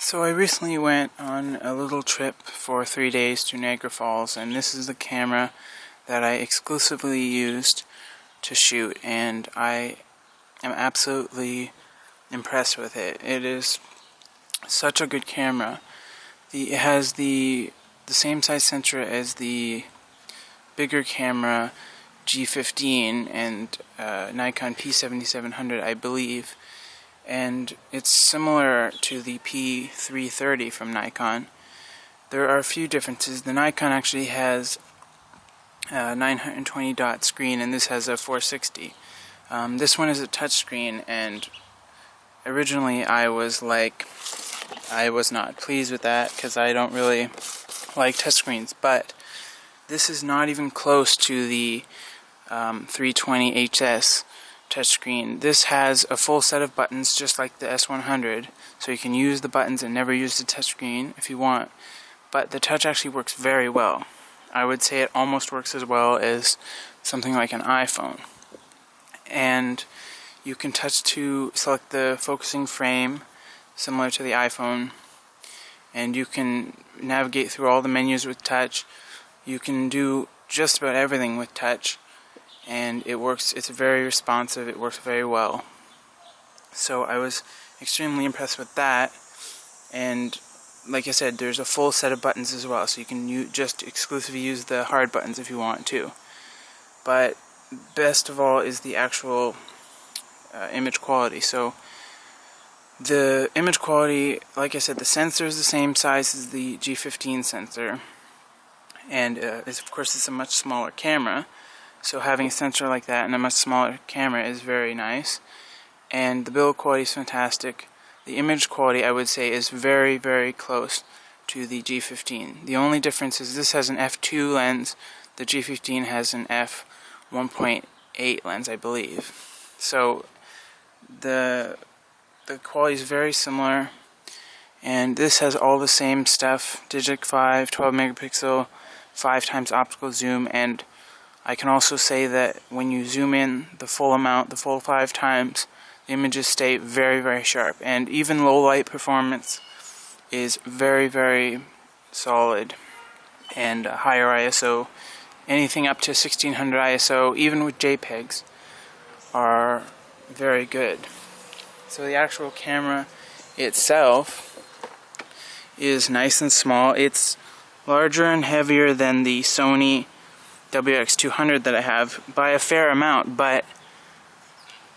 So I recently went on a little trip for 3 days to Niagara Falls, and this is the camera that I exclusively used to shoot, and I am absolutely impressed with it. It is such a good camera. It has the same size sensor as the bigger camera G15 and Nikon P7700, I believe. And it's similar to the P330 from Nikon. There are a few differences. The Nikon actually has a 920 dot screen, and this has a 460. This one is a touch screen, and originally I was not pleased with that because I don't really like touchscreens, but this is not even close to the 320 HS touchscreen. This has a full set of buttons just like the S100, so you can use the buttons and never use the touchscreen if you want, but the touch actually works very well. I would say it almost works as well as something like an iPhone. And you can touch to select the focusing frame similar to the iPhone, and you can navigate through all the menus with touch. You can do just about everything with touch, and it works. It's very responsive. It works very well. So I was extremely impressed with that. And like I said, there's a full set of buttons as well, so you can just exclusively use the hard buttons if you want to. But best of all is the actual image quality. So the image quality, like I said, the sensor is the same size as the G15 sensor, and of course it's a much smaller camera. So having a sensor like that and a much smaller camera is very nice. And the build quality is fantastic. The image quality, I would say, is very, very close to the G15. The only difference is this has an f2 lens. The G15 has an f1.8 lens, I believe. So the quality is very similar. And this has all the same stuff. Digic 5, 12 megapixel, 5 times optical zoom, and I can also say that when you zoom in the full amount, the full 5 times, the images stay very, very sharp. And even low light performance is very, very solid. And higher ISO, anything up to 1600 ISO, even with JPEGs, are very good. So the actual camera itself is nice and small. It's larger and heavier than the Sony WX200 that I have by a fair amount, but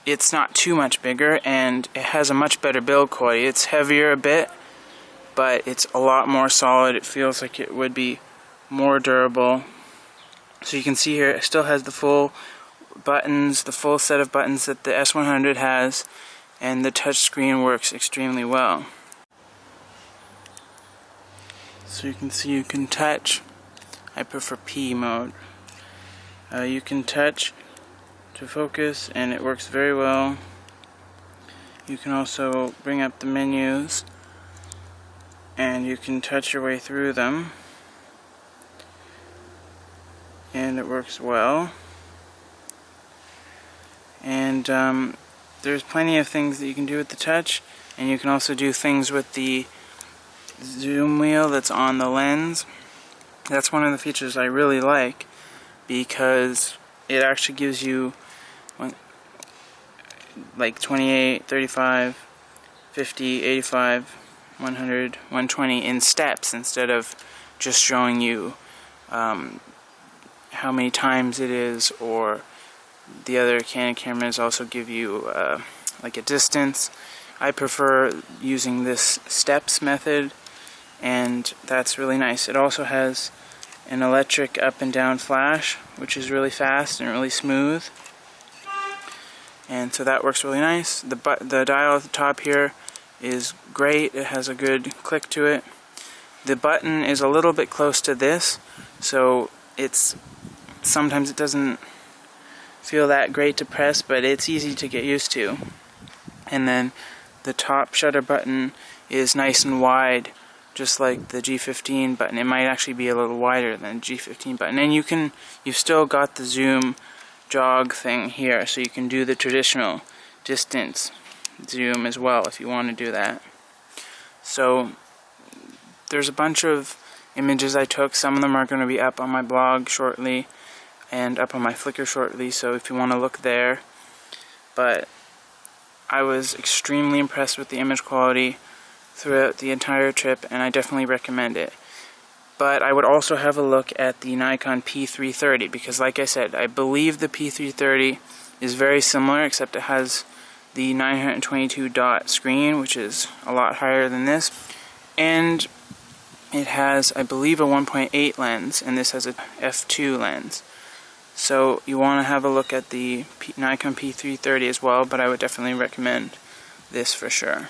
it's not too much bigger, and it has a much better build quality. It's heavier a bit, but it's a lot more solid. It feels like it would be more durable. So you can see here it still has the full buttons, the full set of buttons that the S100 has, and the touch screen works extremely well. So you can see you can touch. I prefer P mode. You can touch to focus, and it works very well. You can also bring up the menus, and you can touch your way through them, and it works well. And there's plenty of things that you can do with the touch, and you can also do things with the zoom wheel that's on the lens. That's one of the features I really like, because it actually gives you like 28, 35, 50, 85, 100, 120 in steps, instead of just showing you how many times it is, or the other Canon cameras also give you like a distance. I prefer using this steps method, and that's really nice. It also has an electric up and down flash, which is really fast and really smooth, and so that works really nice. The dial at the top here is great. It has a good click to it. The button is a little bit close to this, so sometimes it doesn't feel that great to press, but it's easy to get used to. And then the top shutter button is nice and wide, just like the G15 button. It might actually be a little wider than the G15 button. And you've still got the zoom jog thing here, so you can do the traditional distance zoom as well if you want to do that. So there's a bunch of images I took. Some of them are going to be up on my blog shortly and up on my Flickr shortly, so if you want to look there. But I was extremely impressed with the image quality throughout the entire trip, and I definitely recommend it. But I would also have a look at the Nikon P330, because like I said, I believe the P330 is very similar, except it has the 922 dot screen, which is a lot higher than this, and it has, I believe, a 1.8 lens, and this has a f2 lens. So you want to have a look at the Nikon P330 as well, but I would definitely recommend this for sure.